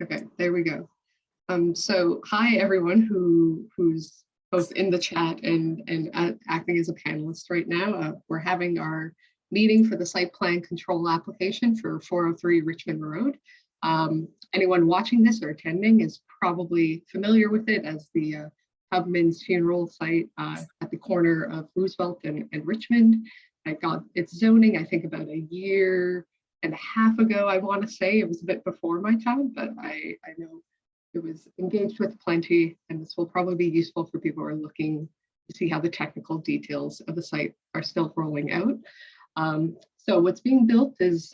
Okay, there we go. So hi everyone who's both in the chat and acting as a panelist right now. We're having our meeting for the site plan control application for 403 Richmond Road. Anyone watching this or attending is probably familiar with it as the Hubman's funeral site at the corner of Roosevelt and Richmond. I got its zoning, I think, about a year and a half ago. I want to say it was a bit before my time, but I know it was engaged with plenty, and this will probably be useful for people who are looking to see how the technical details of the site are still rolling out. So what's being built is,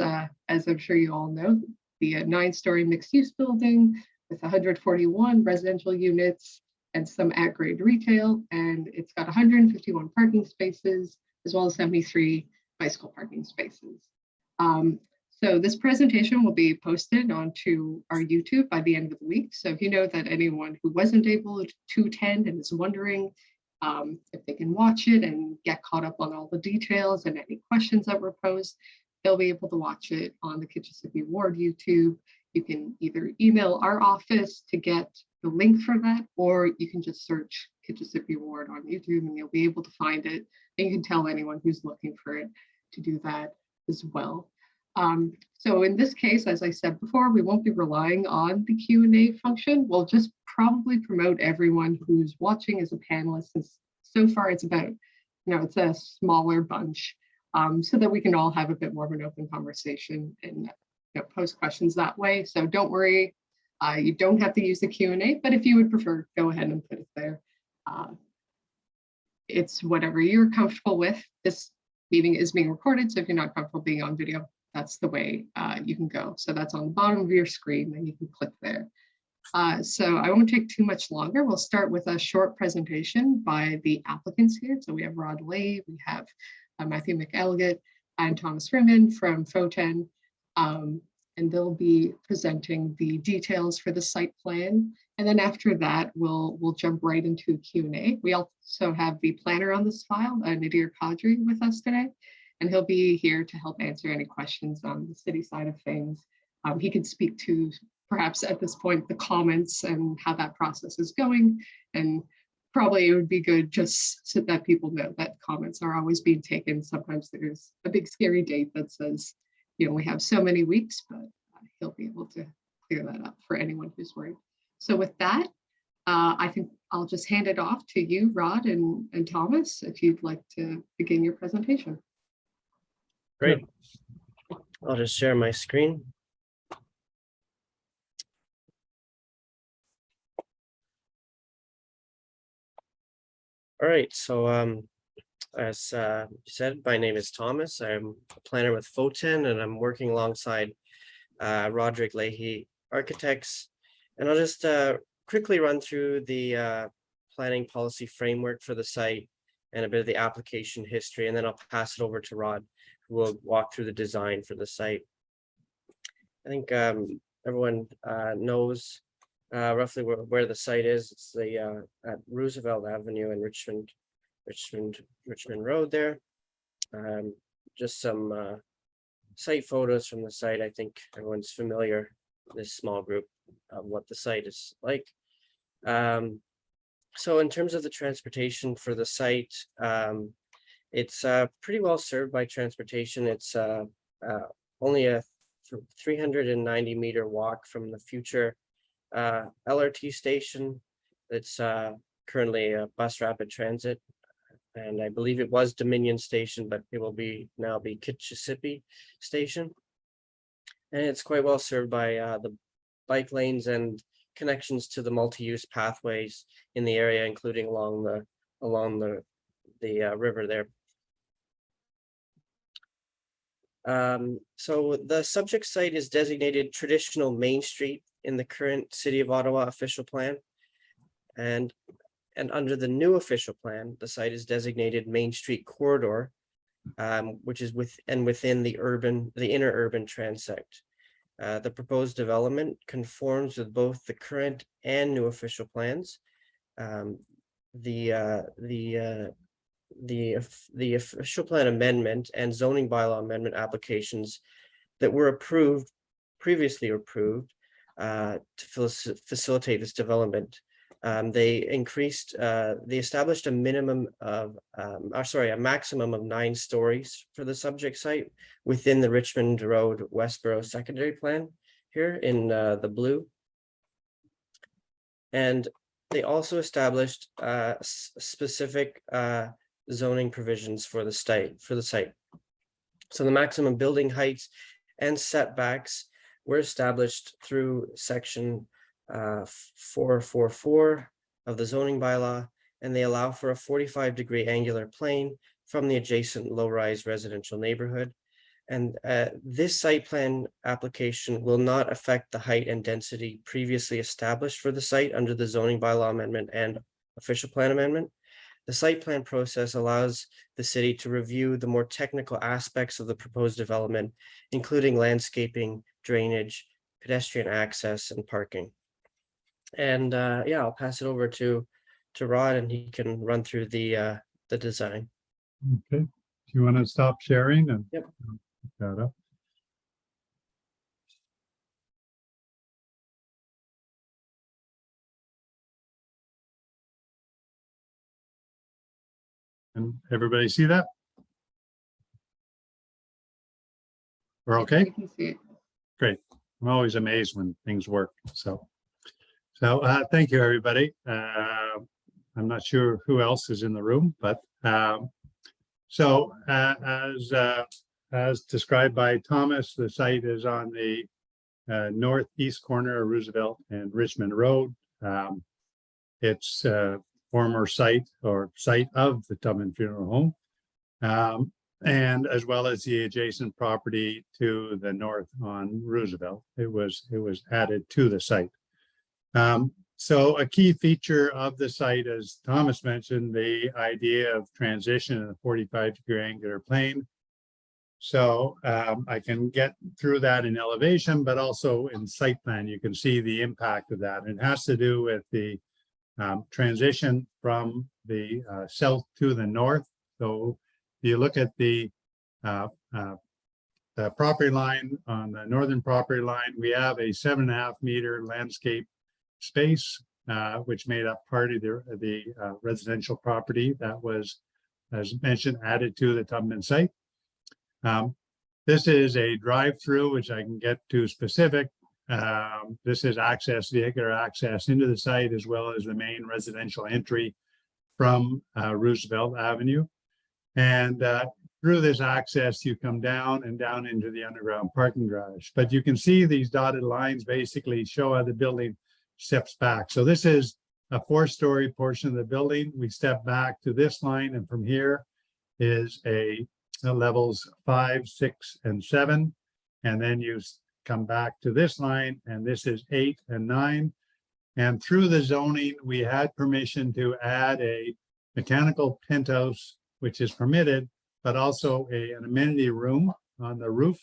as I'm sure you all know, the 9-story mixed-use building with 141 residential units and some at-grade retail, and it's got 151 parking spaces as well as 73 bicycle parking spaces. So this presentation will be posted onto our YouTube by the end of the week. So if you know that anyone who wasn't able to attend and is wondering if they can watch it and get caught up on all the details and any questions that were posed, they'll be able to watch it on the Kitchissippi Ward YouTube. You can either email our office to get the link for that, or you can just search Kitchissippi Ward on YouTube and you'll be able to find it. And you can tell anyone who's looking for it to do that as well. So in this case, as I said before, we won't be relying on the Q&A function. We'll just probably promote everyone who's watching as a panelist. And so far, it's about, it's a smaller bunch, so that we can all have a bit more of an open conversation and post questions that way. So don't worry, you don't have to use the Q&A, but if you would prefer, go ahead and put it there. It's whatever you're comfortable with. This meeting is being recorded, so if you're not comfortable being on video, that's the way you can go. So that's on the bottom of your screen and you can click there. So I won't take too much longer. We'll start with a short presentation by the applicants here. So we have Rod Lay, we have Matthew McElligott and Thomas Freeman from FOTEN. And they'll be presenting the details for the site plan. And then after that, we'll jump right into Q&A. We also have the planner on this file, Nadir Qadri, with us today. And he'll be here to help answer any questions on the city side of things. He can speak to, perhaps at this point, the comments and how that process is going. And probably it would be good just so that people know that comments are always being taken. Sometimes there's a big scary date that says, we have so many weeks, but he'll be able to clear that up for anyone who's worried. So with that, I think I'll just hand it off to you, Rod and Thomas, if you'd like to begin your presentation. Great. I'll just share my screen. All right, so as you said, my name is Thomas. I'm a planner with FOTEN, and I'm working alongside Roderick Leahy Architects. And I'll just quickly run through the planning policy framework for the site and a bit of the application history, and then I'll pass it over to Rod, who will walk through the design for the site. I think everyone knows roughly where the site is. It's the at Roosevelt Avenue in Richmond Road there. Just some site photos from the site. I think everyone's familiar, this small group, of what the site is like. So in terms of the transportation for the site, it's pretty well served by transportation. It's only a 390-meter walk from the future LRT station. It's currently a bus rapid transit, and I believe it was Dominion Station, but it will now be Kitchissippi Station. And it's quite well served by the bike lanes and connections to the multi-use pathways in the area, including along the river there. So the subject site is designated traditional Main Street in the current City of Ottawa official plan, and under the new official plan, the site is designated Main Street Corridor, which is within the inner urban transect. The proposed development conforms with both the current and new official plans. The official plan amendment and zoning bylaw amendment applications that were previously approved facilitate this development. They established a maximum of 9 stories for the subject site within the Richmond Road Westboro secondary plan here in the blue. And they also established specific zoning provisions for the site. So the maximum building heights and setbacks were established through section 444 of the zoning bylaw, and they allow for a 45-degree angular plane from the adjacent low-rise residential neighborhood. And this site plan application will not affect the height and density previously established for the site under the zoning bylaw amendment and official plan amendment. The site plan process allows the city to review the more technical aspects of the proposed development, including landscaping, drainage, pedestrian access, and parking. And yeah, I'll pass it over to Rod, and he can run through the design. Okay, do you want to stop sharing and Yep. pick that up? And everybody see that? We're okay? We can see it. Great. I'm always amazed when things work. So thank you, everybody. I'm not sure who else is in the room, but as described by Thomas, the site is on the northeast corner of Roosevelt and Richmond Road. It's a former site of the Tubman Funeral Home, and as well as the adjacent property to the north on Roosevelt. It was added to the site. So a key feature of the site, as Thomas mentioned, the idea of transition in a 45-degree angular plane. So I can get through that in elevation, but also in site plan, you can see the impact of that. It has to do with the transition from the south to the north. So if you look at the property line on the northern property line, we have a 7.5 meter landscape space, which made up part of the residential property that was, as mentioned, added to the Tubman site. This is a drive-through, which I can get to specific. This is vehicular access into the site, as well as the main residential entry from Roosevelt Avenue. And through this access, you come down into the underground parking garage. But you can see these dotted lines basically show how the building steps back. So this is a 4-story portion of the building. We step back to this line, and from here is levels 5, 6, and 7. And then you come back to this line, and this is 8 and 9. And through the zoning, we had permission to add a mechanical penthouse, which is permitted, but also an amenity room on the roof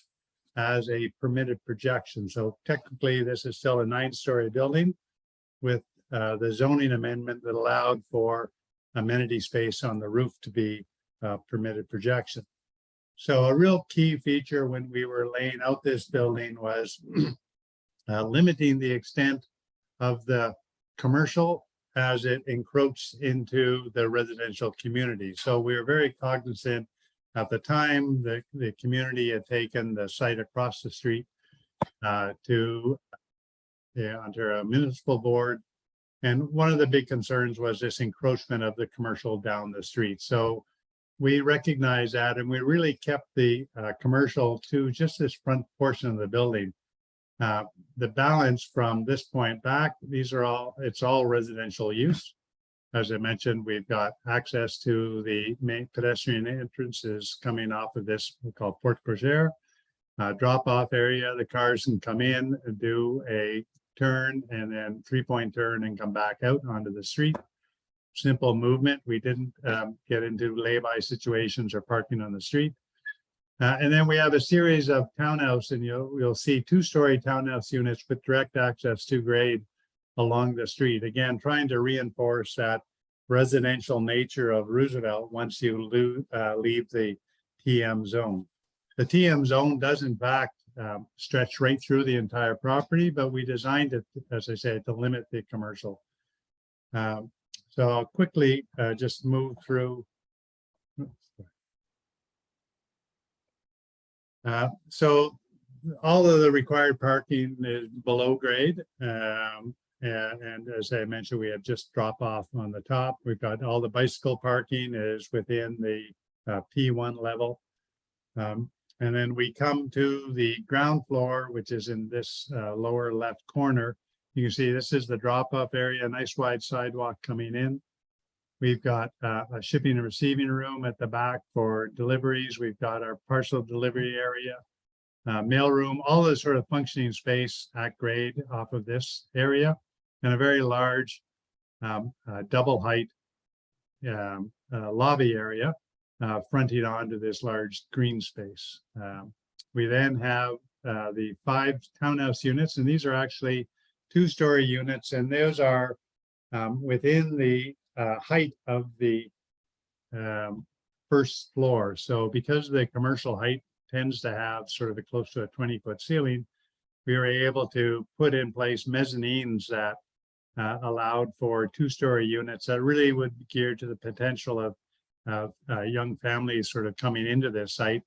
as a permitted projection. So technically, this is still a 9-story building with the zoning amendment that allowed for amenity space on the roof to be permitted projection. So a real key feature when we were laying out this building was limiting the extent of the commercial as it encroached into the residential community. So we were very cognizant at the time that the community had taken the site across the street under a municipal board. And one of the big concerns was this encroachment of the commercial down the street. So we recognized that, and we really kept the commercial to just this front portion of the building. The balance from this point back, it's all residential use. As I mentioned, we've got access to the main pedestrian entrances coming off of this, we call porte cochere, drop-off area. The cars can come in and do a turn and then 3-point turn and come back out onto the street. Simple movement. We didn't get into lay-by situations or parking on the street. And then we have a series of townhouse, and you'll see 2-story townhouse units with direct access to grade along the street. Again, trying to reinforce that residential nature of Roosevelt once you leave the TM zone. The TM zone does in fact stretch right through the entire property, but we designed it, as I said, to limit the commercial. So I'll quickly just move through. So all of the required parking is below grade. And as I mentioned, we have just drop off on the top. We've got all the bicycle parking is within the P1 level. And then we come to the ground floor, which is in this lower left corner. You can see this is the drop-off area, nice wide sidewalk coming in. We've got a shipping and receiving room at the back for deliveries. We've got our parcel delivery area, mail room, all this sort of functioning space at grade off of this area, and a very large double height lobby area fronting onto this large green space. We then have the 5 townhouse units, and these are actually 2-story units, and those are within the height of the first floor. So because the commercial height tends to have sort of a close to a 20-foot ceiling, we were able to put in place mezzanines that allowed for 2-story units that really would be geared to the potential of young families sort of coming into this site.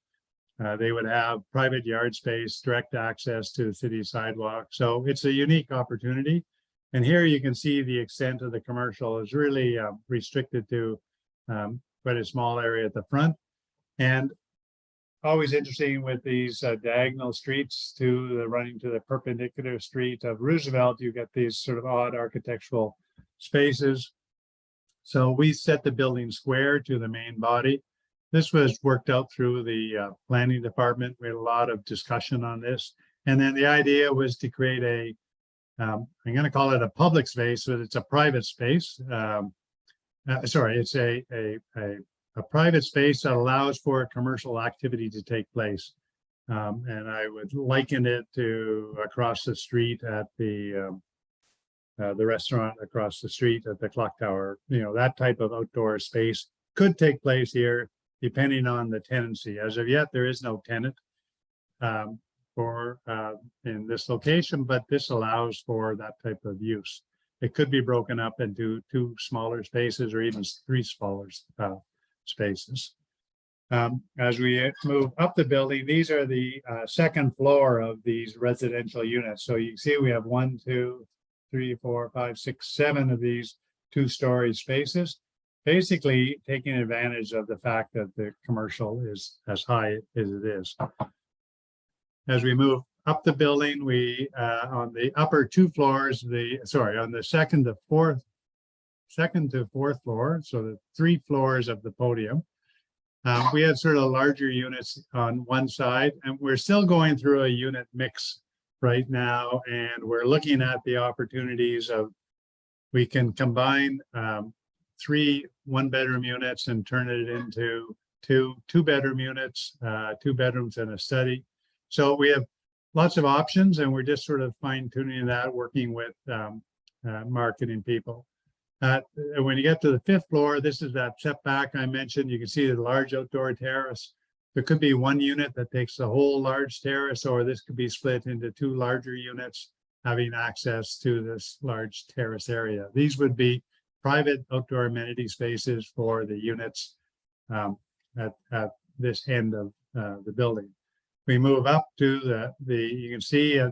They would have private yard space, direct access to the city sidewalk. So it's a unique opportunity. And here you can see the extent of the commercial is really restricted to quite a small area at the front. And always interesting with these diagonal streets to the running to the perpendicular street of Roosevelt, you get these sort of odd architectural spaces. So we set the building square to the main body. This was worked out through the planning department. We had a lot of discussion on this. And then the idea was to create a, I'm going to call it a public space, but it's a private space. Sorry, it's a private space that allows for a commercial activity to take place. And I would liken it to across the street at the restaurant across the street at the clock tower. You know, that type of outdoor space could take place here depending on the tenancy. As of yet, there is no tenant in this location, but this allows for that type of use. It could be broken up into 2 smaller spaces or even 3 smaller spaces. As we move up the building, these are the second floor of these residential units. So you can see we have 1, 2, 3, 4, 5, 6, 7 of these 2-story spaces, basically taking advantage of the fact that the commercial is as high as it is. As we move up the building, we on the upper 2 floors, on the second to fourth floor, so the 3 floors of the podium, we had sort of larger units on one side, and we're still going through a unit mix right now, and we're looking at the opportunities of we can combine 3 1-bedroom units and turn it into 2 2-bedroom units, 2 bedrooms and a study. So we have lots of options, and we're just sort of fine-tuning that, working with marketing people. When you get to the 5th floor, this is that setback I mentioned. You can see the large outdoor terrace. There could be 1 unit that takes the whole large terrace, or this could be split into 2 larger units, having access to this large terrace area. These would be private outdoor amenity spaces for the units at this end of the building. We move up to you can see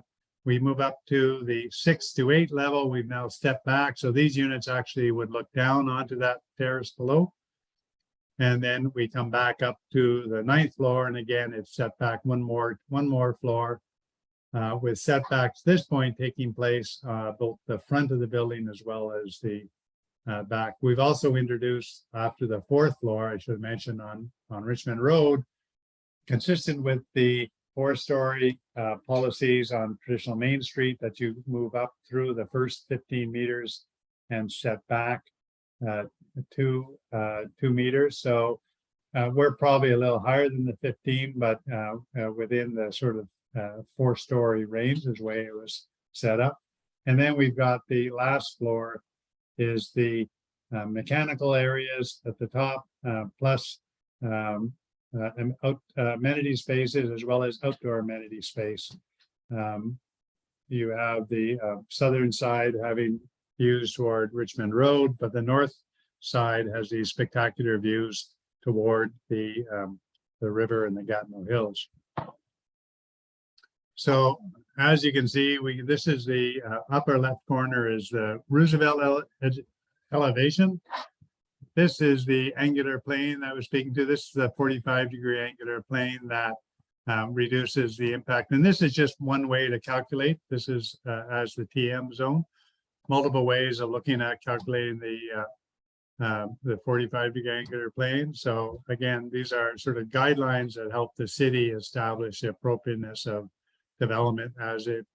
we move up to the 6 to 8 level. We've now stepped back. So these units actually would look down onto that terrace below. And then we come back up to the 9th floor. And again, it's set back one more floor with setbacks at this point taking place both the front of the building as well as the back. We've also introduced after the 4th floor, I should mention on Richmond Road, consistent with the 4-story policies on traditional Main Street, that you move up through the first 15 meters and set back 2 meters. So we're probably a little higher than the 15, but within the sort of 4-story range is the way it was set up. And then we've got the last floor is the mechanical areas at the top, plus amenity spaces as well as outdoor amenity space. You have the southern side having views toward Richmond Road, but the north side has these spectacular views toward the river and the Gatineau Hills. So as you can see, this is the upper left corner is the Roosevelt elevation. This is the angular plane that I was speaking to. This is the 45-degree angular plane that reduces the impact. And this is just one way to calculate. This is as the TM zone. Multiple ways of looking at calculating the 45-degree angular plane. So again, these are sort of guidelines that help the city establish the appropriateness of development as it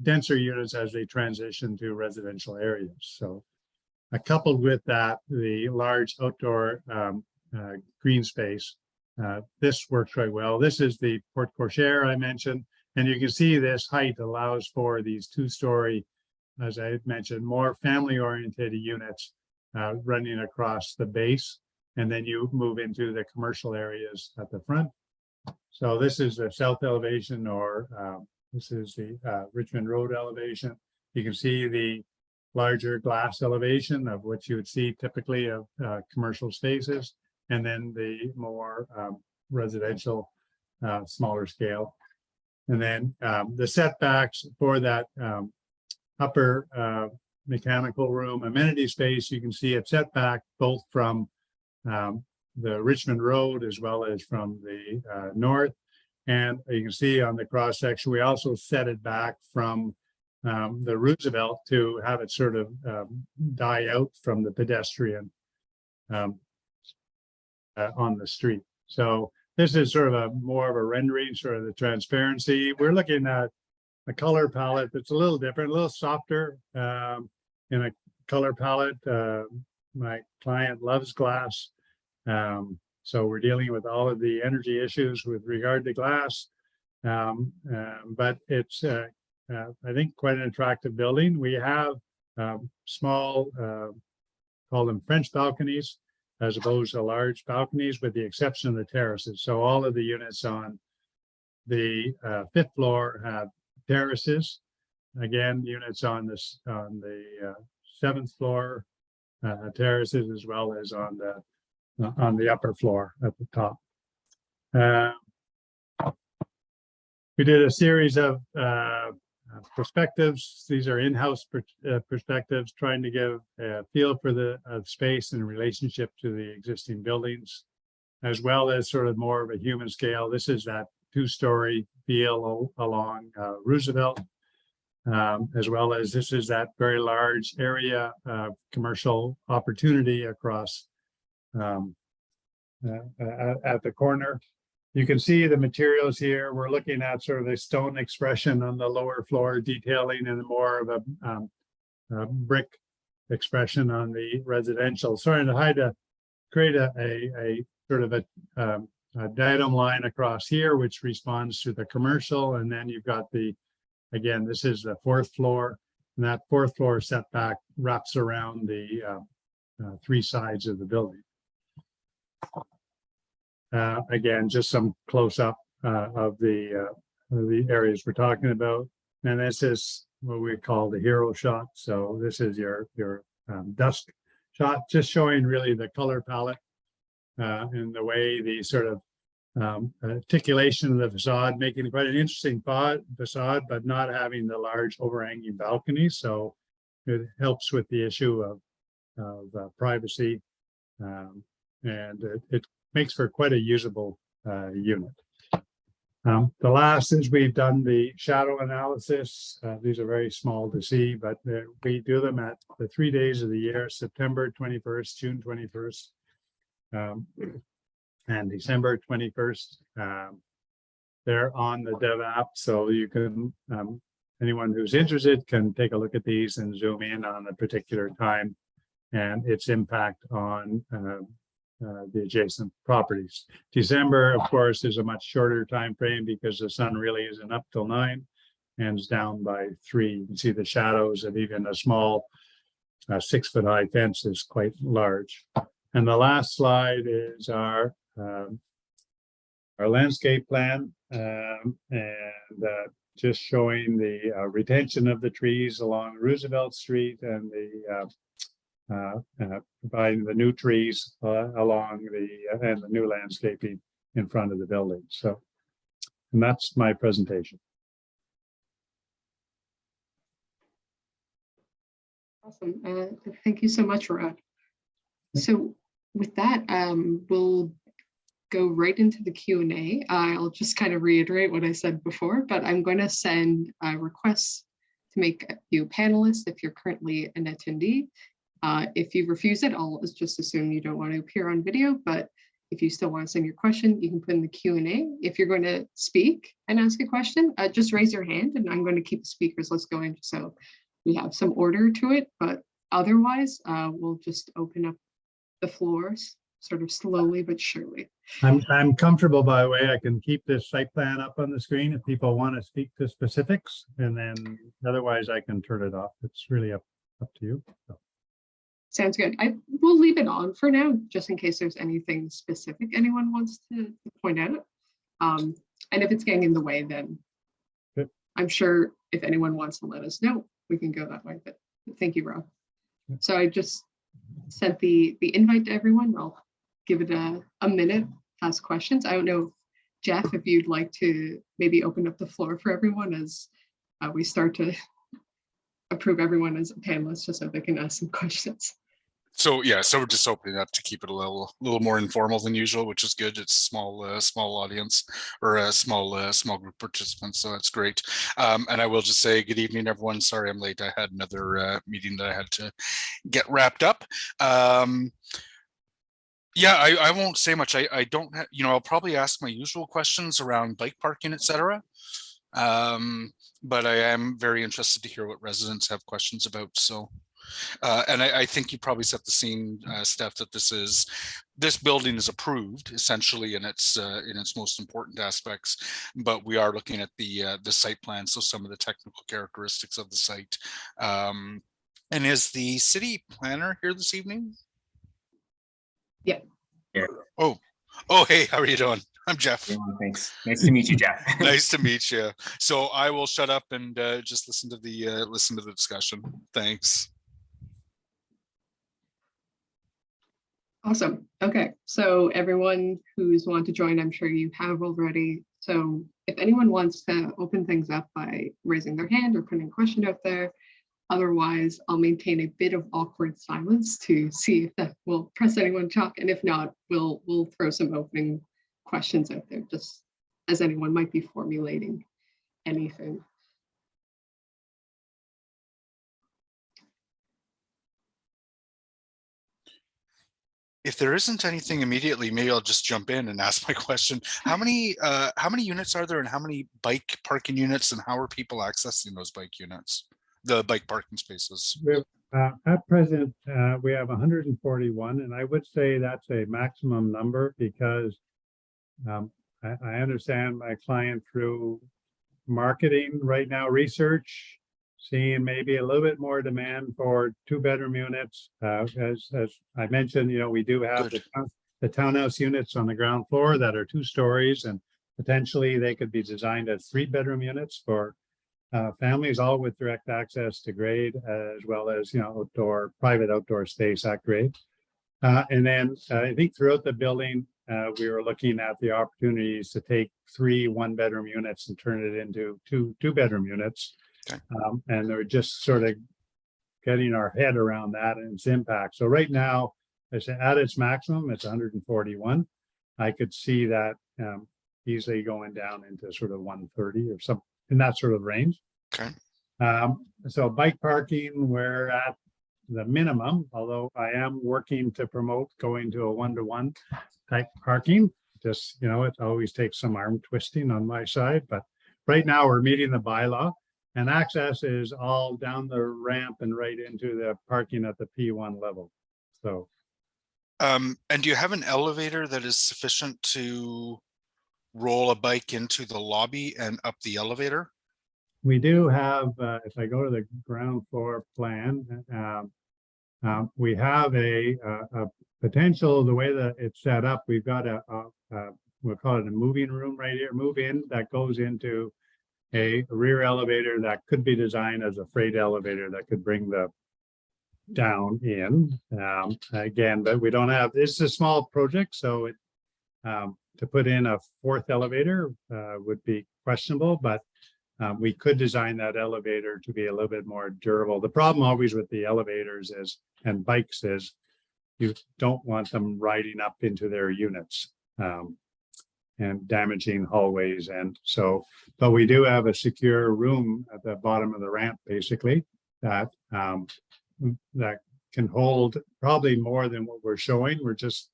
denser units as they transition to residential areas. So coupled with that, the large outdoor green space, this works quite well. This is the porte cochere I mentioned, and you can see this height allows for these two-story, as I mentioned, more family-oriented units running across the base, and then you move into the commercial areas at the front. So this is the south elevation, or this is the Richmond Road elevation. You can see the larger glass elevation of what you would see typically of commercial spaces, and then the more residential, smaller scale. And then the setbacks for that upper mechanical room amenity space, you can see it set back both from the Richmond Road as well as from the north. And you can see on the cross section, we also set it back from the Roosevelt to have it sort of die out from the pedestrian on the street. So this is sort of more of a rendering, sort of the transparency. We're looking at a color palette that's a little different, a little softer in a color palette. My client loves glass. So we're dealing with all of the energy issues with regard to glass. But it's I think quite an attractive building. We have small, call them French balconies, as opposed to large balconies, with the exception of the terraces. So all of the units on the fifth floor have terraces. Again, units on the seventh floor terraces, as well as on the upper floor at the top. We did a series of perspectives. These are in-house perspectives, trying to give a feel for the space in relationship to the existing buildings, as well as sort of more of a human scale. This is that two-story feel along Roosevelt, as well as this is that very large area of commercial opportunity across at the corner. You can see the materials here. We're looking at sort of a stone expression on the lower floor detailing, and more of a brick expression on the residential. Starting to create a sort of a datum line across here, which responds to the commercial. And then you've got again, this is the fourth floor, and that fourth floor setback wraps around the three sides of the building. Again, just some close-up of the areas we're talking about. And this is what we call the hero shot. So this is your dusk shot, just showing really the color palette and the way the sort of articulation of the facade, making quite an interesting facade, but not having the large overhanging balconies. So it helps with the issue of privacy, and it makes for quite a usable unit. The last is we've done the shadow analysis. These are very small to see, but we do them at the 3 days of the year: September 21st, June 21st, and December 21st. They're on the Dev app, so you can, anyone who's interested can take a look at these and zoom in on a particular time and its impact on the adjacent properties. December, of course, is a much shorter time frame because the sun really isn't up till 9 and is down by 3. You can see the shadows, and even a small 6-foot high fence is quite large. And the last slide is our our landscape plan, and just showing the retention of the trees along Roosevelt Street and providing the new trees along and the new landscaping in front of the building. So, and that's my presentation. Awesome. Thank you so much, Rod. So with that, we'll go right into the Q&A. I'll just kind of reiterate what I said before, but I'm going to send requests to make you a panelist if you're currently an attendee. If you refuse it, I'll just assume you don't want to appear on video, but if you still want to send your question, you can put in the Q&A. If you're going to speak and ask a question, just raise your hand and I'm going to keep the speakers list going so we have some order to it, but otherwise we'll just open up the floors sort of slowly but surely. I'm comfortable, by the way. I can keep this site plan up on the screen if people want to speak to specifics, and then otherwise I can turn it off. It's really up to you. So. Sounds good. I will leave it on for now, just in case there's anything specific anyone wants to point out. And if it's getting in the way, then good. I'm sure if anyone wants to let us know, we can go that way. But thank you, Rob. Yeah. So I just sent the invite to everyone. I'll give it a minute, ask questions. I don't know, Jeff, if you'd like to maybe open up the floor for everyone as we start to approve everyone as a panelist, just so they can ask some questions. So yeah, so we're just opening up to keep it a little more informal than usual, which is good. It's a small audience or a small group of participants, so that's great. And I will just say good evening, everyone. Sorry I'm late. I had another meeting that I had to get wrapped up. Yeah, I won't say much. I don't have, I'll probably ask my usual questions around bike parking, etc. But I am very interested to hear what residents have questions about. So. And I think you probably set the scene, Steph, that this building is approved essentially in its most important aspects, but we are looking at the site plan, so some of the technical characteristics of the site. And is the city planner here this evening? Yeah. Yeah. Oh, hey, how are you doing? I'm Jeff. Yeah, thanks. Nice to meet you, Jeff. Nice to meet you. So I will shut up and just listen to the discussion. Thanks. Awesome. Okay, so everyone who's wanted to join, I'm sure you have already. So if anyone wants to open things up by raising their hand or putting a question out there, otherwise I'll maintain a bit of awkward silence to see if that will press anyone to talk. And if not, we'll throw some opening questions out there, just as anyone might be formulating anything. If there isn't anything immediately, maybe I'll just jump in and ask my question. How many units are there, and how many bike parking units, and how are people accessing those bike units, the bike parking spaces? At present, we have 141, and I would say that's a maximum number because I understand my client through marketing right now, research, seeing maybe a little bit more demand for 2-bedroom units. As I mentioned, we do have the townhouse units on the ground floor that are 2 stories, and potentially they could be designed as 3-bedroom units for families, all with direct access to grade, as well as private outdoor space at grade. And then I think throughout the building, we were looking at the opportunities to take 3 1-bedroom units and turn it into 2-bedroom units. Okay. And they're just sort of getting our head around that and its impact. So right now, at its maximum, it's 141. I could see that easily going down into sort of 130 or something in that sort of range. Okay. So bike parking, we're at the minimum, although I am working to promote going to a 1-to-1 type parking. Just, it always takes some arm twisting on my side, but right now we're meeting the bylaw. And access is all down the ramp and right into the parking at the P1 level. So, and do you have an elevator that is sufficient to roll a bike into the lobby and up the elevator? We do have, if I go to the ground floor plan, we have a potential, the way that it's set up, we've got we'll call it a moving room right here, move in, that goes into a rear elevator that could be designed as a freight elevator that could bring the down in. Again, but we don't have, this is a small project, so it, to put in a fourth elevator would be questionable, but we could design that elevator to be a little bit more durable. The problem always with the elevators is, and bikes is, you don't want them riding up into their units and damaging hallways. And so, but we do have a secure room at the bottom of the ramp, basically, that that can hold probably more than what we're showing. We're just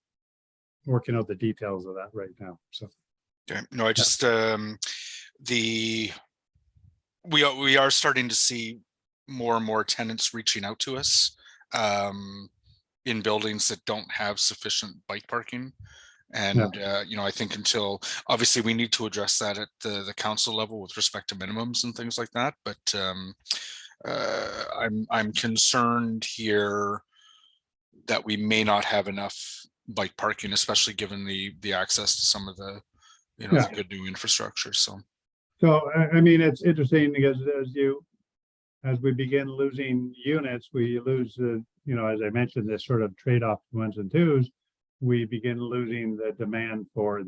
working out the details of that right now. So, okay. No, I just we are starting to see more and more tenants reaching out to us in buildings that don't have sufficient bike parking. And, you know, I think until, obviously we need to address that at the council level with respect to minimums and things like that. But I'm concerned here that we may not have enough bike parking, especially given the access to some of the, you know, the good new infrastructure. So I mean, it's interesting because as we begin losing units, we lose the, you know, as I mentioned, this sort of trade-off ones and twos, we begin losing the demand for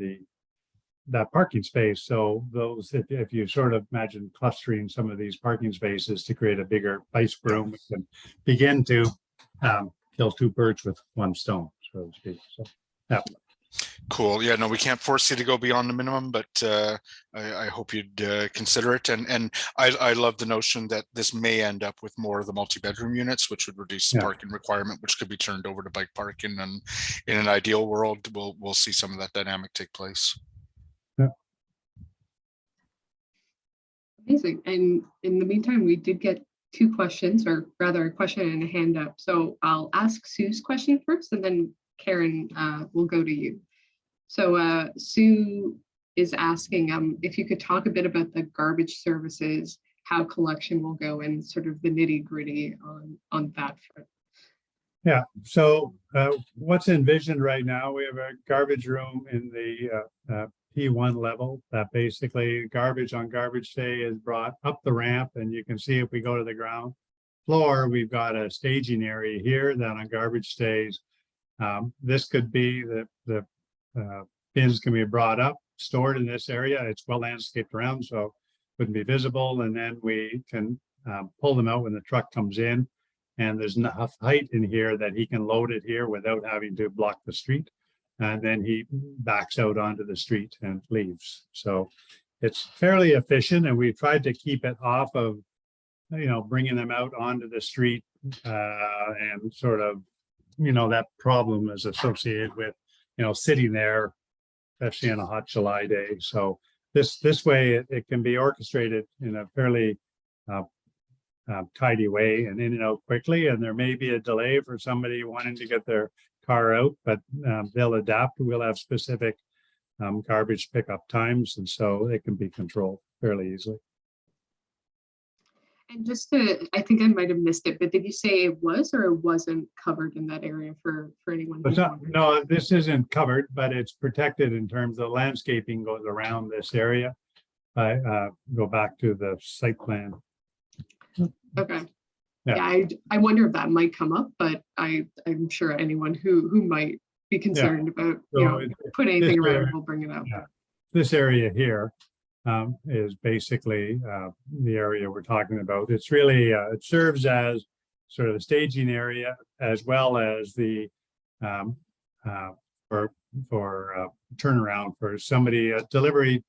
that parking space. So those, if you sort of imagine clustering some of these parking spaces to create a bigger bike room, we can begin to kill two birds with one stone, so to speak. So, yeah. Cool. Yeah, no, we can't force you to go beyond the minimum, but I hope you'd consider it. And I love the notion that this may end up with more of the multi-bedroom units, which would reduce the parking requirement, which could be turned over to bike parking. And in an ideal world, we'll see some of that dynamic take place. Yeah. Amazing. And in the meantime, we did get two questions, or rather a question and a hand up. So I'll ask Sue's question first, and then Karen will go to you. So Sue is asking if you could talk a bit about the garbage services, how collection will go, and sort of the nitty gritty on that front. Yeah, so what's envisioned right now, we have a garbage room in the P1 level that basically garbage on garbage day is brought up the ramp, and you can see if we go to the ground floor, we've got a staging area here that on garbage days, this could be the bins can be brought up, stored in this area. It's well landscaped around, so wouldn't be visible. And then we can pull them out when the truck comes in. And there's enough height in here that he can load it here without having to block the street. And then he backs out onto the street and leaves. So it's fairly efficient, and we've tried to keep it off of, you know, bringing them out onto the street and sort of, you know, that problem is associated with, you know, sitting there, especially on a hot July day. So this way it can be orchestrated in a fairly tidy way and in and out quickly. And there may be a delay for somebody wanting to get their car out, but they'll adapt. We'll have specific garbage pickup times, and so it can be controlled fairly easily. And just to, I think I might have missed it, but did you say it was or it wasn't covered in that area for anyone? No, this isn't covered, but it's protected in terms of landscaping goes around this area. I go back to the site plan. Okay. Yeah, I wonder if that might come up, but I'm sure anyone who might be concerned about, you know, put anything around will bring it up. Yeah. This area here is basically the area we're talking about. It's really, it serves as sort of the staging area as well as the for turnaround for somebody, a delivery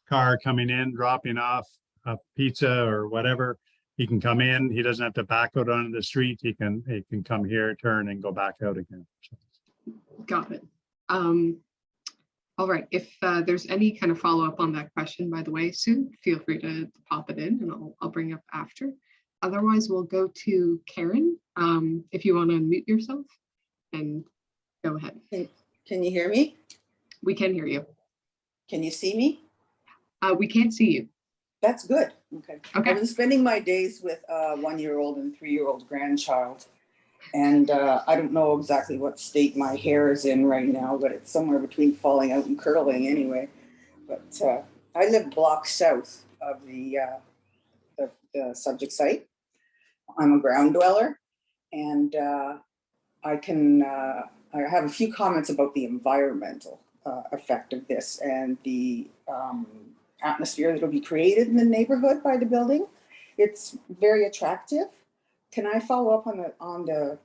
car coming in, dropping off a pizza or whatever. He can come in, he doesn't have to back out onto the street. He can come here, turn and go back out again. Got it. All right, if there's any kind of follow-up on that question, by the way, Sue, feel free to pop it in and I'll bring it up after. Otherwise, we'll go to Karen, if you want to unmute yourself and go ahead. Can you hear me? We can hear you. Can you see me? We can't see you. That's good. Okay. Okay. I've been spending my days with a 1-year-old and 3-year-old grandchild. And I don't know exactly what state my hair is in right now, but it's somewhere between falling out and curling anyway. But I live blocks south of the subject site. I'm a ground dweller, and I have a few comments about the environmental effect of this and the atmosphere that will be created in the neighborhood by the building. It's very attractive. Can I follow up on the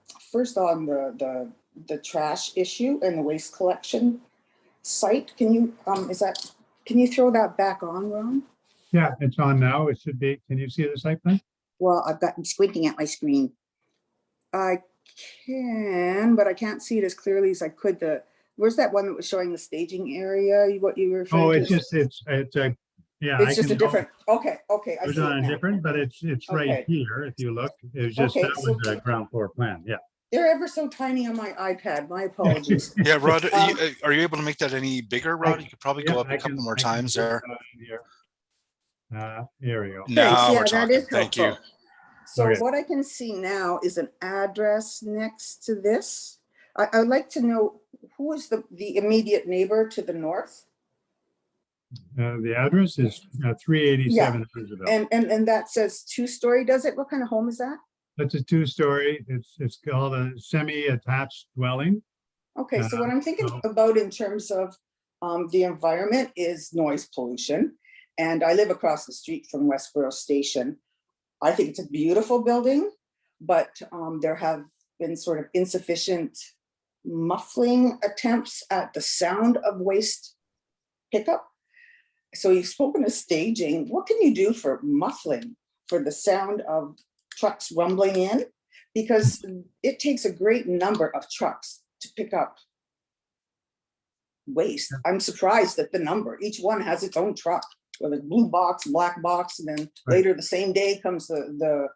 trash issue and the waste collection site? Can you can you throw that back on, Ron? Yeah, it's on now. It should be. Can you see the site plan? Well, I'm squinting at my screen. I can, but I can't see it as clearly as I could. Where's that one that was showing the staging area? What you were referring Oh, to? it's just, yeah. It's just a different, okay, I It was see on it a now. different, but it's right Okay. here. If you look, it was just, Okay, that was a ground floor plan. Yeah. They're ever so tiny on my iPad. My apologies. Yeah, Rod, are you able to make that any bigger, Rod? You could probably go Yeah, up a couple more times there. Here we go. Thanks, Now yeah, we're that talking. is Thank you. helpful. So Okay. what I can see now is an address next to this. I would like to know who is the immediate neighbor to the north? The address is 387 Roosevelt. And that says 2-story, does it? What kind of home is that? That's a 2-story. It's called a semi-attached dwelling. Okay, so what I'm thinking so- about in terms of the environment is noise pollution. And I live across the street from Westboro Station. I think it's a beautiful building, but there have been sort of insufficient muffling attempts at the sound of waste pickup. So you've spoken of staging. What can you do for muffling, for the sound of trucks rumbling in? Because it takes a great number of trucks to pick up waste. I'm surprised at the number. Each one has its own truck, whether it's blue box, black box, and then Right. later the same day comes the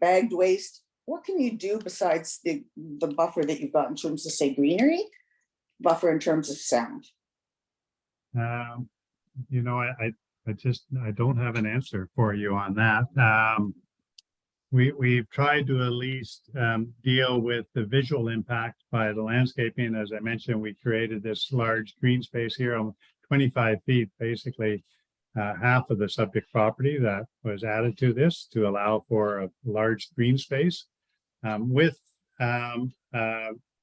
bagged waste. What can you do besides the buffer that you've got in terms of, say, greenery, buffer in terms of sound? You know, I don't have an answer for you on that. We've tried to at least deal with the visual impact by the landscaping. As I mentioned, we created this large green space here on 25 feet, basically half of the subject property that was added to this to allow for a large green space with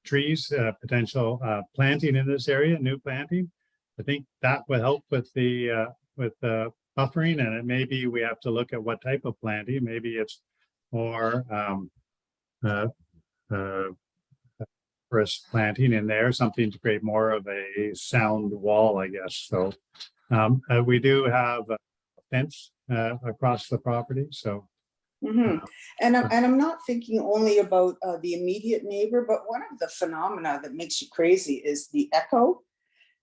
trees, potential planting in this area, new planting. I think that would help with the buffering, and it maybe we have to look at what type of planting. Maybe it's more forest planting in there, something to create more of a sound wall, I guess. So we do have a fence across the property. So. Mm-hmm. And I'm not thinking only about the immediate neighbor, but one of the phenomena that makes you crazy is the echo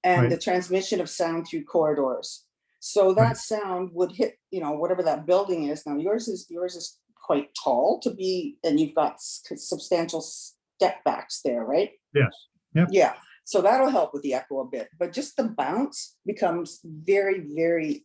and Right. the transmission of sound through corridors. So that Right. sound would hit, whatever that building is. Now yours is quite tall to be, and you've got substantial step backs there, right? Yes. Yep. Yeah. So that'll help with the echo a bit, but just the bounce becomes very, very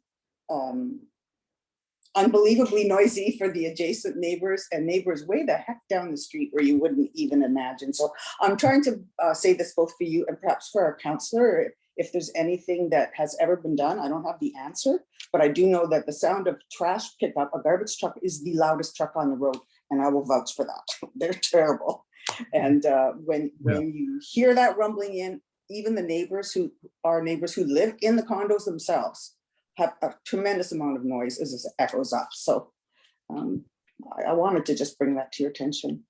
unbelievably noisy for the adjacent neighbors and neighbors way the heck down the street where you wouldn't even imagine. So I'm trying to say this both for you and perhaps for our counselor, if there's anything that has ever been done. I don't have the answer, but I do know that the sound of trash pickup, a garbage truck, is the loudest truck on the road, and I will vouch for that. They're terrible. And when you hear that rumbling in, even the neighbors who live in the condos themselves have a tremendous amount of noise as it echoes up. So I wanted to just bring that to your attention.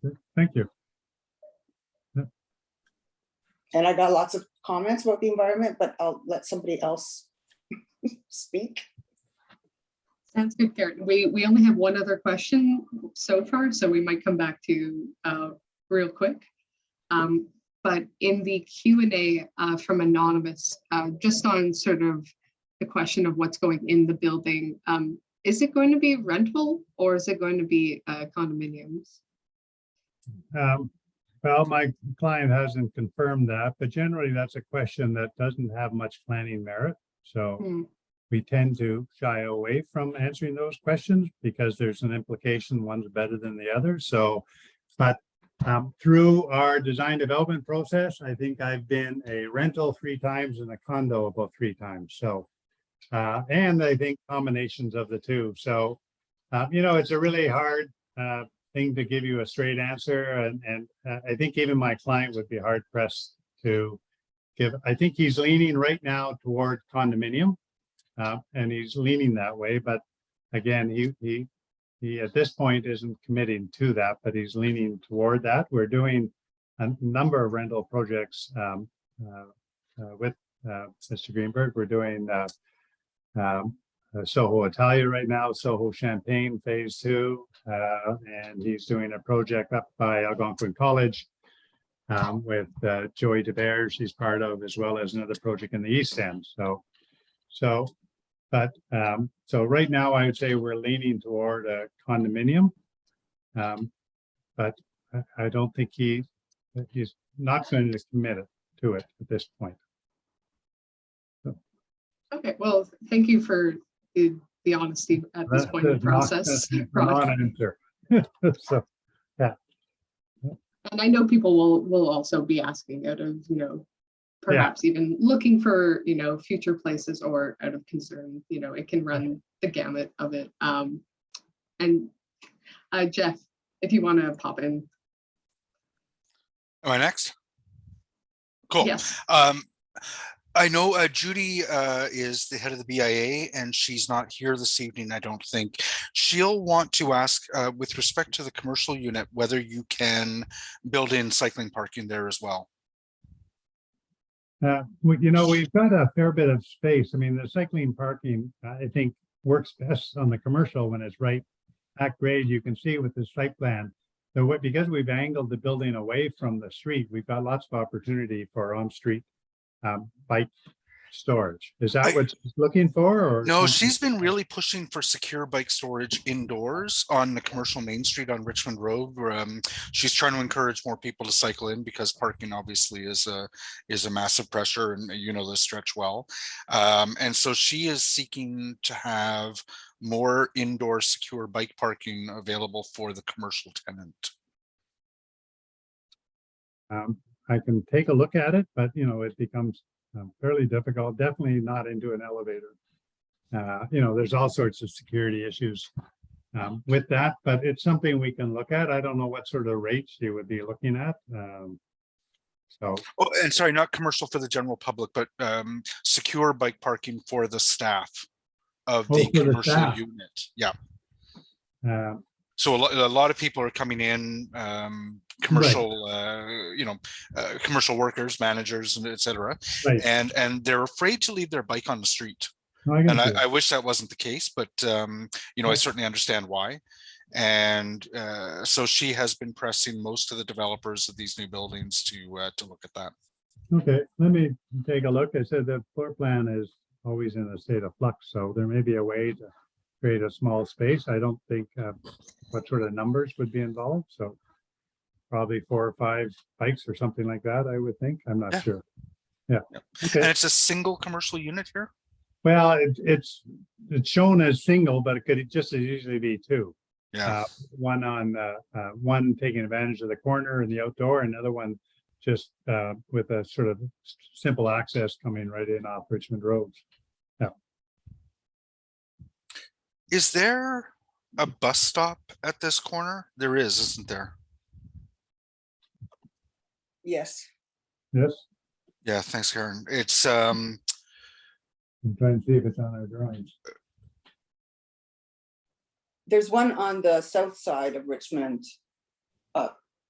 Okay. Thank you. And I got lots of comments about the environment, but I'll let somebody else speak. Sounds good, Karen. We only have one other question so far, so we might come back to real quick. But in the Q&A from Anonymous, just on sort of the question of what's going in the building, is it going to be rental or is it going to be condominiums? Well, my client hasn't confirmed that, but generally that's a question that doesn't have much planning merit. So we tend to shy away from answering those questions because there's an implication one's better than the other. So But through our design development process, I think I've been a rental 3 times and a condo about 3 times. So, and I think combinations of the two. So, it's a really hard thing to give you a straight answer. And I think even my client would be hard pressed to give. I think he's leaning right now toward condominium, and he's leaning that way. But again, he at this point isn't committing to that, but he's leaning toward that. We're doing a number of rental projects with Mr. Greenberg. We're doing Soho Italia right now, Soho Champagne Phase 2, and he's doing a project up by Algonquin College with Joey DeBear, she's part of, as well as another project in the East End. So right now I would say we're leaning toward a condominium, but I don't think he's not going to commit to it at this point. Okay, well, thank you for the honesty at this point in the process. Non-answer. So, yeah. And I know people will also be asking out of, perhaps even looking for, future places, or out of concern, it can run the gamut of it. And Jeff, if you want to pop in. Am I next? Cool. Yes. I know Judy is the head of the BIA, and she's not here this evening, I don't think. She'll want to ask, with respect to the commercial unit, whether you can build in cycling parking there as well. We've got a fair bit of space. I mean, the cycling parking, I think, works best on the commercial when it's right at grade. You can see with the site plan. So because we've angled the building away from the street, we've got lots of opportunity for on-street bike storage. Is that what she's looking for? Or no, something? she's been really pushing for secure bike storage indoors on the commercial Main Street on Richmond Road. Where, she's trying to encourage more people to cycle in, because parking obviously is a massive pressure, and the stretch well. And so she is seeking to have more indoor secure bike parking available for the commercial tenant. I can take a look at it, but it becomes fairly difficult. Definitely not into an elevator. There's all sorts of security issues with that, but it's something we can look at. I don't know what sort of rates you would be looking at. Oh, and sorry, not commercial for the general public, but secure bike parking for the staff of the commercial unit. Yeah. So a lot of people are coming in, commercial, right. Commercial workers, managers, and etc. Right. And they're afraid to leave their bike on the street. I wish that wasn't the case, but I certainly understand why. And so she has been pressing most of the developers of these new buildings to look at that. Okay, let me take a look. I said the floor plan is always in a state of flux, so there may be a way to create a small space. I don't think what sort of numbers would be involved. So probably 4 or 5 bikes or something like that, I would think. I'm not sure. Yeah. Okay. And it's a single commercial unit here? Well, it's shown as single, but it could just as easily be 2. Yeah. One taking advantage of the corner and the outdoor, another one just with a sort of simple access coming right in off Richmond Road. Yeah. Is there a bus stop at this corner? There is, isn't there? Yes. Yes. Yeah, thanks, Karen. It's I'm trying to see if it's on our drawings. There's one on the south side of Richmond,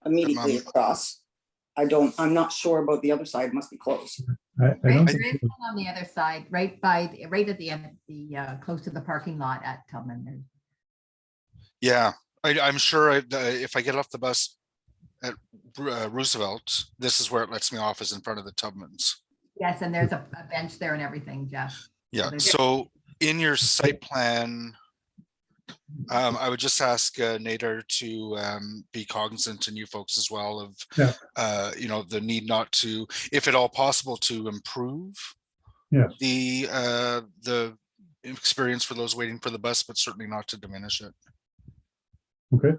immediately across. I'm not sure about the other side, must be closed. I don't There think is one on the other side, right at the end, close to the parking lot at Tubman. Yeah, I'm sure if I get off the bus at Roosevelt, this is where it lets me off, is in front of the Tubmans. Yes, and there's a bench there and everything, Jeff. Yeah, so in your site plan, I would just ask Nader to be cognizant, and you folks as well, of the need not to, if at all possible, to improve the experience for those waiting for the bus, but certainly not to diminish it. Okay.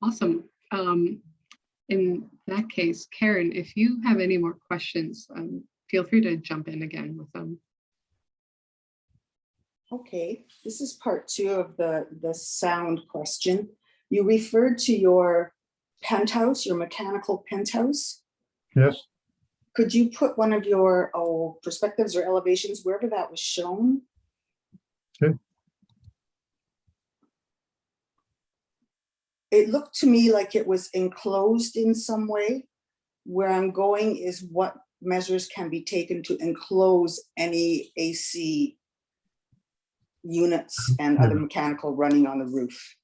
Awesome. In that case, Karen, if you have any more questions, feel free to jump in again with them. Okay, this is part 2 of the sound question. You referred to your penthouse, your mechanical penthouse. Yes, Could you put one of your perspectives or elevations wherever that was shown? Okay. It looked to me like it was enclosed in some way. Where I'm going is what measures can be taken to enclose any AC units and other mechanical running on the roof.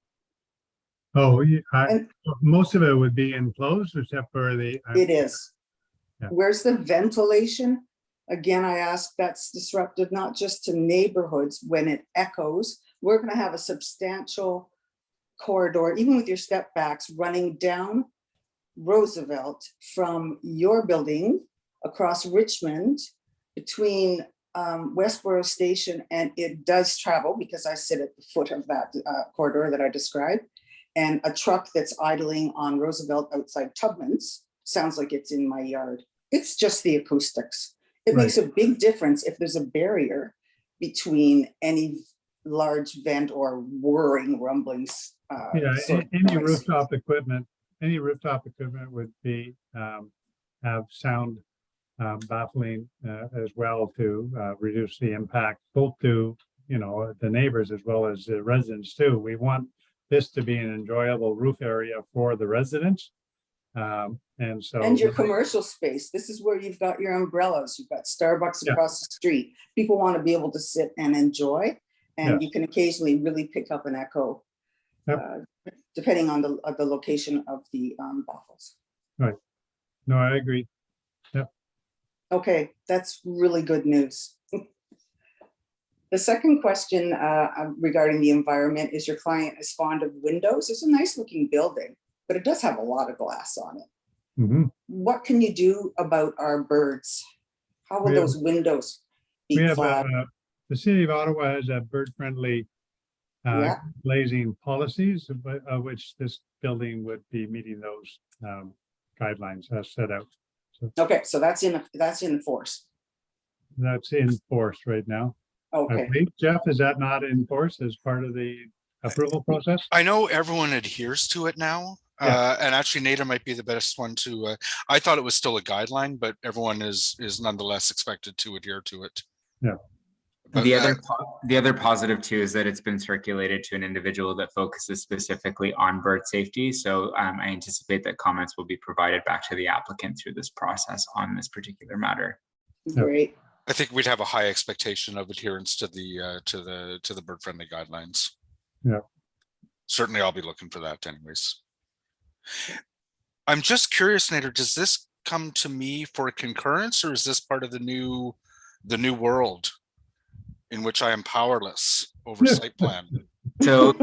oh, And- most of it would be enclosed except for the. It is. Yeah. Where's the ventilation? Again, I ask, that's disruptive not just to neighborhoods when it echoes. We're going to have a substantial corridor, even with your step backs, running down Roosevelt from your building across Richmond between Westboro Station, and it does travel because I sit at the foot of that corridor that I described, and a truck that's idling on Roosevelt outside Tubman's sounds like it's in my yard. It's just the acoustics. It makes a big difference if there's a barrier between any large vent or whirring rumblings. Any rooftop equipment would be have sound baffling as well to reduce the impact both to the neighbors as well as the residents too. We want this to be an enjoyable roof area for the residents. And your commercial space. This is where you've got your umbrellas. You've got Starbucks across the street. People want to be able to sit and enjoy, and you can occasionally really pick up an echo, depending on the location of the baffles. Right. No, I agree. Yep. Okay, that's really good news. The second question regarding the environment is your client is fond of windows. It's a nice looking building, but it does have a lot of glass on it. Mm-hmm. What can you do about our birds? How will those windows be clad? The city of Ottawa has a bird-friendly glazing policies, which this building would be meeting those guidelines as set out. So Okay, so that's in force. that's in force right now. Okay. I believe, Jeff, is that not in force as part of the approval process? I know everyone adheres to it now. And actually Nader might be the best one to, I thought it was still a guideline, but everyone is nonetheless expected to adhere to it. Yeah. But, the other positive too is that it's been circulated to an individual that focuses specifically on bird safety. So I anticipate that comments will be provided back to the applicant through this process on this particular matter. Great. I think we'd have a high expectation of adherence to the bird friendly guidelines. Yeah. Certainly I'll be looking for that anyways. I'm just curious, Nader, does this come to me for a concurrence, or is this part of the new world in which I am powerless over site plan? So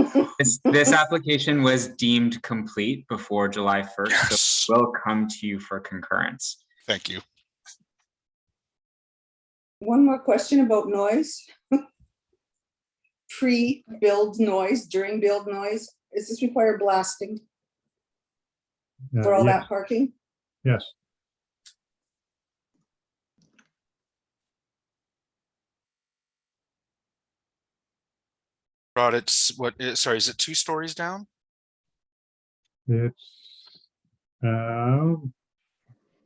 this application was deemed complete before July 1st. Yes. So it will come to you for concurrence. Thank you. One more question about noise. Pre-build noise, during build noise. Does this require blasting for all that parking? Yes. Rod, it's sorry, is it 2 stories down? It's no,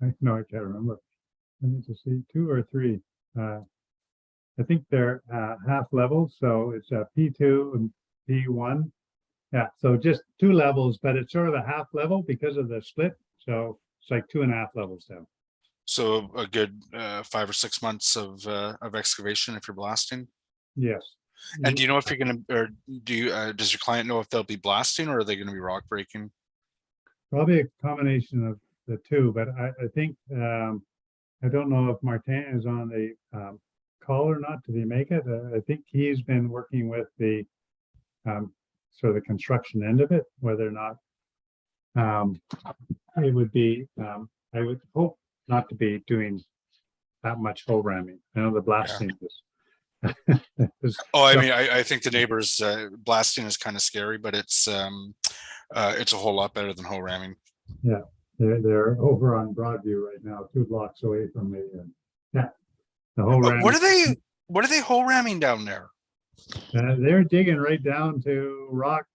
I can't remember. Let me just see, 2 or 3. I think they're half level, so it's a P2 and P1. Yeah, so just 2 levels, but it's sort of a half level because of the split. So it's like 2.5 levels down. So a good 5 or 6 months of excavation if you're blasting. Yes. And do you know if you're going to, or does your client know if they'll be blasting, or are they going to be rock breaking? Probably a combination of the two, but I think I don't know if Martin is on the call or not. Did he make it? I think he's been working with the sort of the construction end of it, whether or not it would be. I would hope not to be doing that much hole ramming. I know the blasting is. Oh, I mean, I think the neighbors blasting is kind of scary, but it's it's a whole lot better than hole ramming. They're over on Broadview right now, 2 blocks away from me. Yeah, the whole ram. What are they hole ramming down there? They're digging right down to rock.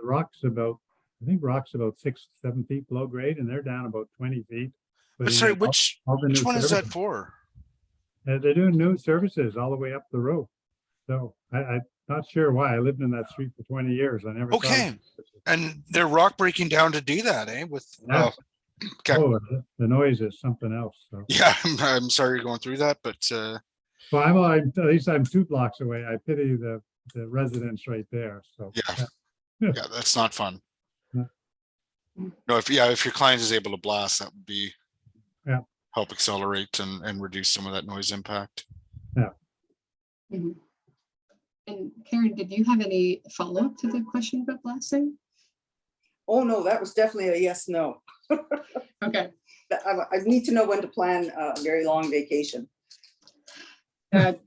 Rock's about, I think rock's about 6-7 feet below grade, and they're down about 20 feet. But sorry, putting in all the which new one is that services. for? They're doing new services all the way up the road. So I'm not sure why. I lived in that street for 20 years. I never. Okay. And they're rock breaking down to do that, eh? With Yeah. okay. Oh, the noise is something else. So. Yeah, I'm sorry you're going through that, but Well, at least I'm 2 blocks away. I pity the residents right there. So yeah, that's not fun. Yeah. No, if your client is able to blast, that would be help accelerate and reduce some of that noise impact. Mhm. And Karen, did you have any follow-up to the question about blasting? Oh, no, that was definitely a yes, no. Okay. I need to know when to plan a very long vacation. That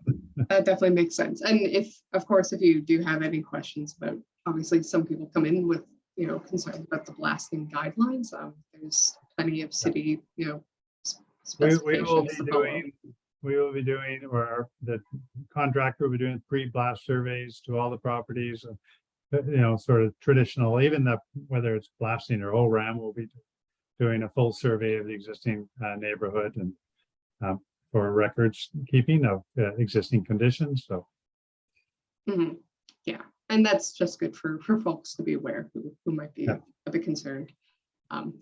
definitely makes sense. And if, of course, if you do have any questions about, obviously, some people come in with, concerns about the blasting guidelines. There's plenty of city, specifications to follow. We will be doing, or the contractor will be doing pre-blast surveys to all the properties, sort of traditional, even whether it's blasting or ORAM, we'll be doing a full survey of the existing neighborhood and for records keeping of existing conditions. So. Mm-hmm. Yeah, and that's just good for folks to be aware who might be a bit concerned.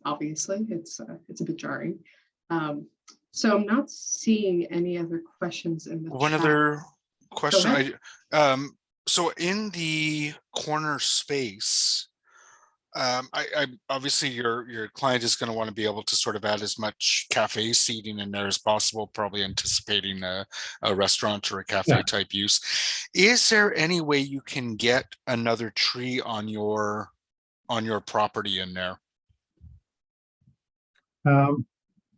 Obviously, it's a bit jarring. So I'm not seeing any other questions in the One chat. other question. So in the corner space, I obviously your client is going to want to be able to sort of add as much cafe seating in there as possible, probably anticipating a restaurant or a cafe type use. Is there any way you can get another tree on your property in there?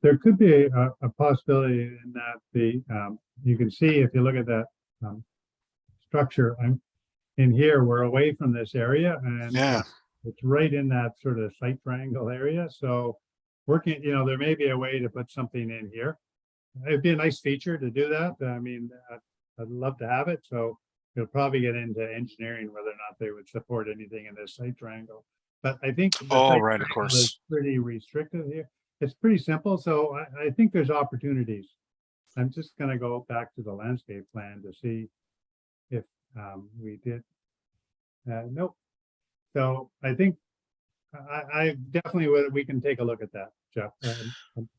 There could be a possibility in that you can see if you look at that structure. I'm in here. We're away from this area, and it's right in that sort of site triangle area. So working, there may be a way to put something in here. It'd be a nice feature to do that. I mean, I'd love to have it. So you'll probably get into engineering whether or not they would support anything in this site triangle. But I think the site right, of course, is pretty restrictive here. It's pretty simple, so I think there's opportunities. I'm just going to go back to the landscape plan to see if we did. Nope. So I think I definitely would. We can take a look at that, Jeff.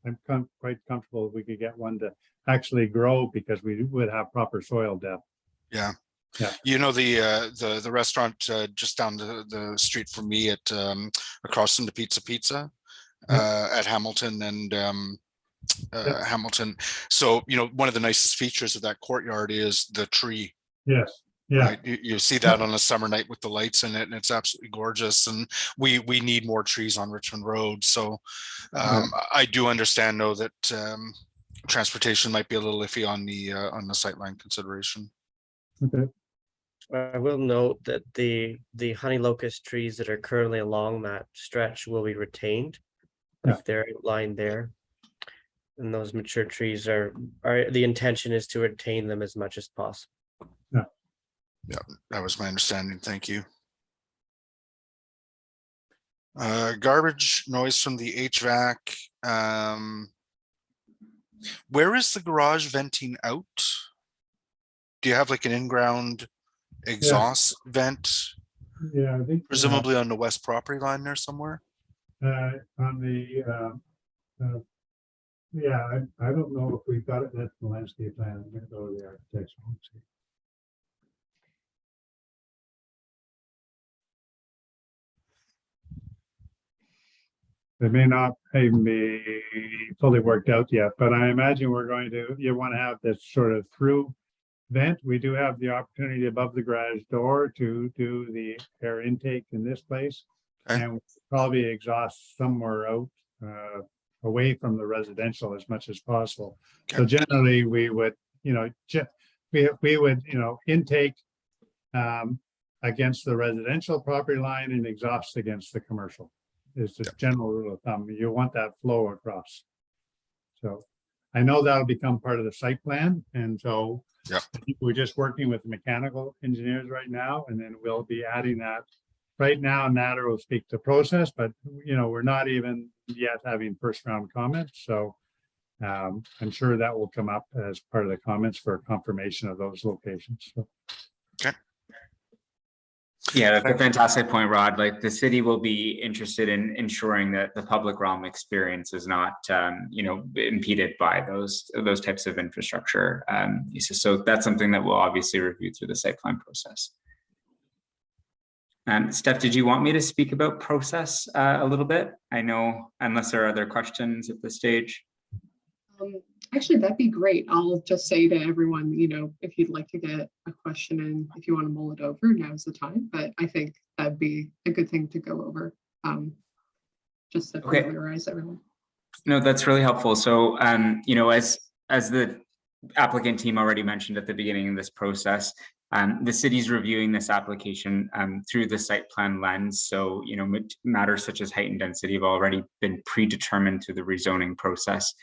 I'm quite comfortable if we could get one to actually grow because we would have proper soil depth. Yeah. The restaurant just down the street from me at across from the Pizza. At Hamilton and Hamilton. So, one of the nicest features of that courtyard is the tree. Yes. Yeah. Right? You see that on a summer night with the lights in it, and it's absolutely gorgeous. And we need more trees on Richmond Road. So I do understand though that transportation might be a little iffy on the sightline consideration. Okay. I will note that the honey locust trees that are currently along that stretch will be retained. They're outlined there, and those mature trees are the intention is to retain them as much as possible. Yeah, that was my understanding. Thank you. Garbage noise from the HVAC. Where is the garage venting out? Do you have like an in-ground exhaust vent? Yeah, I think presumably on the west property line there somewhere. On the I don't know if we've got it. That's the landscape plan. I'm going to go to the architects. They may not even be fully worked out yet, but I imagine you want to have this sort of through vent. We do have the opportunity above the garage door to do the air intake in this place. Okay. And probably exhaust somewhere out away from the residential as much as possible. Okay. So generally we would, we would, intake against the residential property line and exhausts against the commercial. Is the general rule of thumb. You want that flow across. So I know that'll become part of the site plan. And so Yep. I think we're just working with mechanical engineers right now, and then we'll be adding that. Right now, Nader will speak to process, but we're not even yet having first round comments. So I'm sure that will come up as part of the comments for confirmation of those locations. So. Okay. Yeah, that's a fantastic point, Rod. Like the city will be interested in ensuring that the public realm experience is not, impeded by those types of infrastructure uses. So that's something that we'll obviously review through the site plan process. Steph, did you want me to speak about process a little bit? I know, unless there are other questions at this stage. Actually, that'd be great. I'll just say to everyone, if you'd like to get a question in, if you want to mull it over, now's the time. But I think that'd be a good thing to go over, just to familiarize everyone. No, that's really helpful. So, as the applicant team already mentioned at the beginning of this process, the city's reviewing this application through the site plan lens. So, matters such as height and density have already been predetermined through the rezoning process.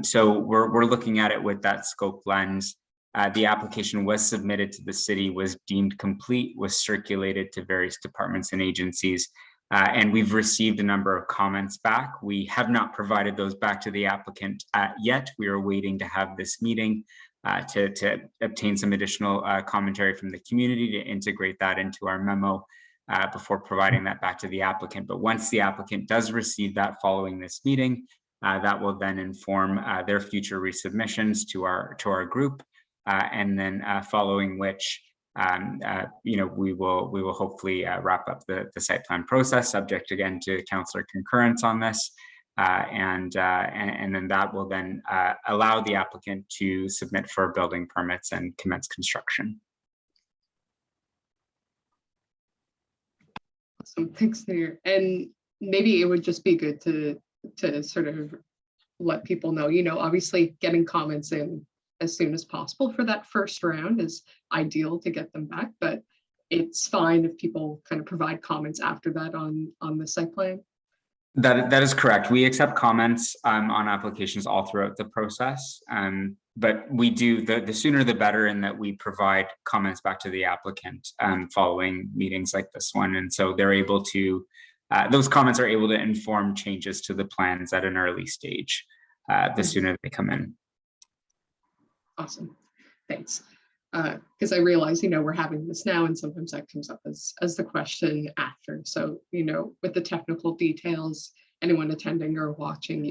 So we're looking at it with that scope lens. The application was submitted to the city, was deemed complete, was circulated to various departments and agencies, and we've received a number of comments back. We have not provided those back to the applicant yet. We are waiting to have this meeting to obtain some additional commentary from the community to integrate that into our memo before providing that back to the applicant. But once the applicant does receive that following this meeting, that will then inform their future resubmissions to our group, and then following which, we will hopefully wrap up the site plan process, subject again to councillor concurrence on this, and then that will then allow the applicant to submit for building permits and commence construction. Awesome, thanks, Nader. And maybe it would just be good to sort of let people know, obviously getting comments in as soon as possible for that first round is ideal to get them back, but it's fine if people kind of provide comments after that on the site plan. That is correct. We accept comments on applications all throughout the process, but we do the sooner the better in that we provide comments back to the applicant following meetings like this one, and so they're able to. Those comments are able to inform changes to the plans at an early stage, the sooner they come in. Awesome, thanks. Because I realize, we're having this now, and sometimes that comes up as the question after. So, with the technical details, anyone attending or watching,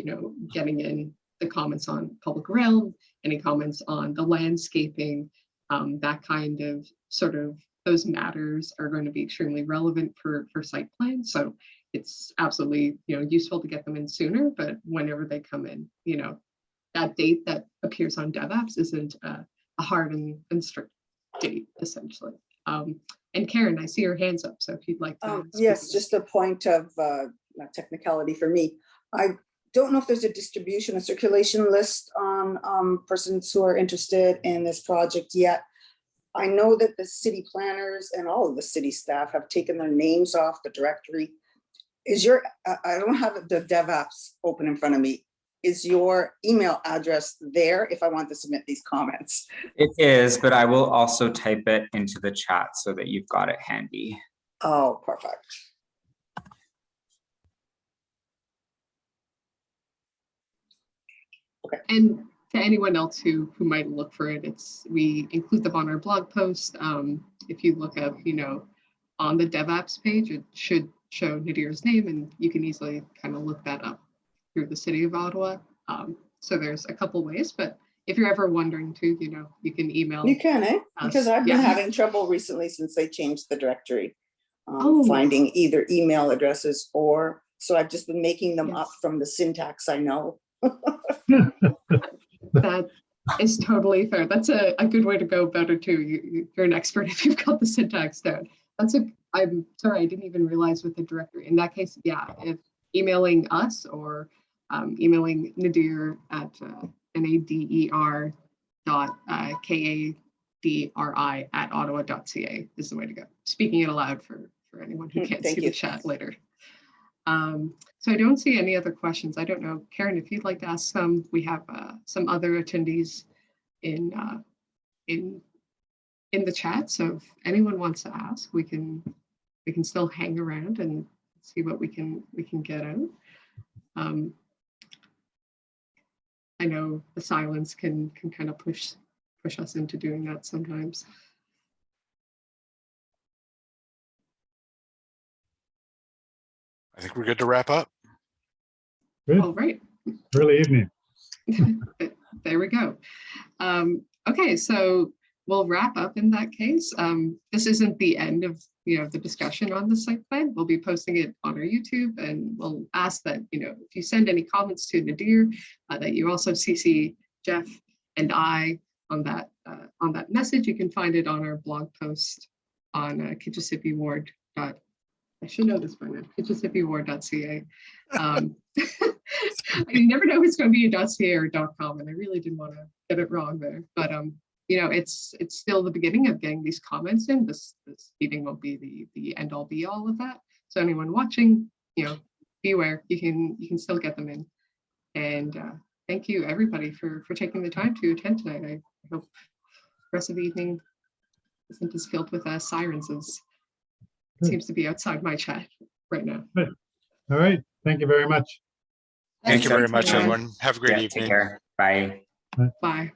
getting in the comments on public realm, any comments on the landscaping, that kind of sort of those matters are going to be extremely relevant for site plans. So it's absolutely, useful to get them in sooner, but whenever they come in, that date that appears on DevApps isn't a hard and strict date, essentially. And Karen, I see your hands up, so if you'd like to. Yes, just a point of technicality for me. I don't know if there's a distribution, a circulation list on persons who are interested in this project yet. I know that the city planners and all of the city staff have taken their names off the directory. I don't have the DevApps open in front of me. Is your email address there if I want to submit these comments? It is, but I will also type it into the chat so that you've got it handy. Oh, perfect. Okay. And to anyone else who might look for it, we include them on our blog post. If you look up, on the DevApps page, it should show Nadir's name, and you can easily kind of look that up through the city of Ottawa. So there's a couple ways, but if you're ever wondering to, you can email. You can, eh? Because I've been Yeah. having trouble recently since they changed the directory, finding either email addresses so I've just been making them up from the syntax I know. That is totally fair. That's a good way to go about it too. You're an expert if you've got the syntax down. I'm sorry, I didn't even realize with the directory. In that case, yeah, if emailing us or emailing Nadir at nader.ka dri@ottawa.ca is the way to go. Speaking it aloud for anyone who can't Thank see you. the chat later. So I don't see any other questions. I don't know, Karen, if you'd like to ask some. We have some other attendees in the chat. So if anyone wants to ask, we can still hang around and see what we can get out. I know the silence can kind of push us into doing that sometimes. I think we're good to wrap up. Good. All right. Early evening. There we go. Okay, so we'll wrap up in that case. This isn't the end of the discussion on the site plan. We'll be posting it on our YouTube, and we'll ask that if you send any comments to Nadir, that you also CC Jeff and I on that message. You can find it on our blog post on Kitchissippi Ward. I should know this by now. Kitchissippiward.ca. You never know if it's going to be a .ca or .com, and I really didn't want to get it wrong there. But it's still the beginning of getting these comments in. This meeting won't be the end all be all of that. So anyone watching, beware. You can still get them in. And thank you everybody for taking the time to attend tonight. I hope the rest of the evening isn't as filled with sirens as it seems to be outside my chat right now. All right. Thank you very much. Thank you very Thanks, much, everyone. everyone. Have a great Yeah, evening. take care. Bye. Bye.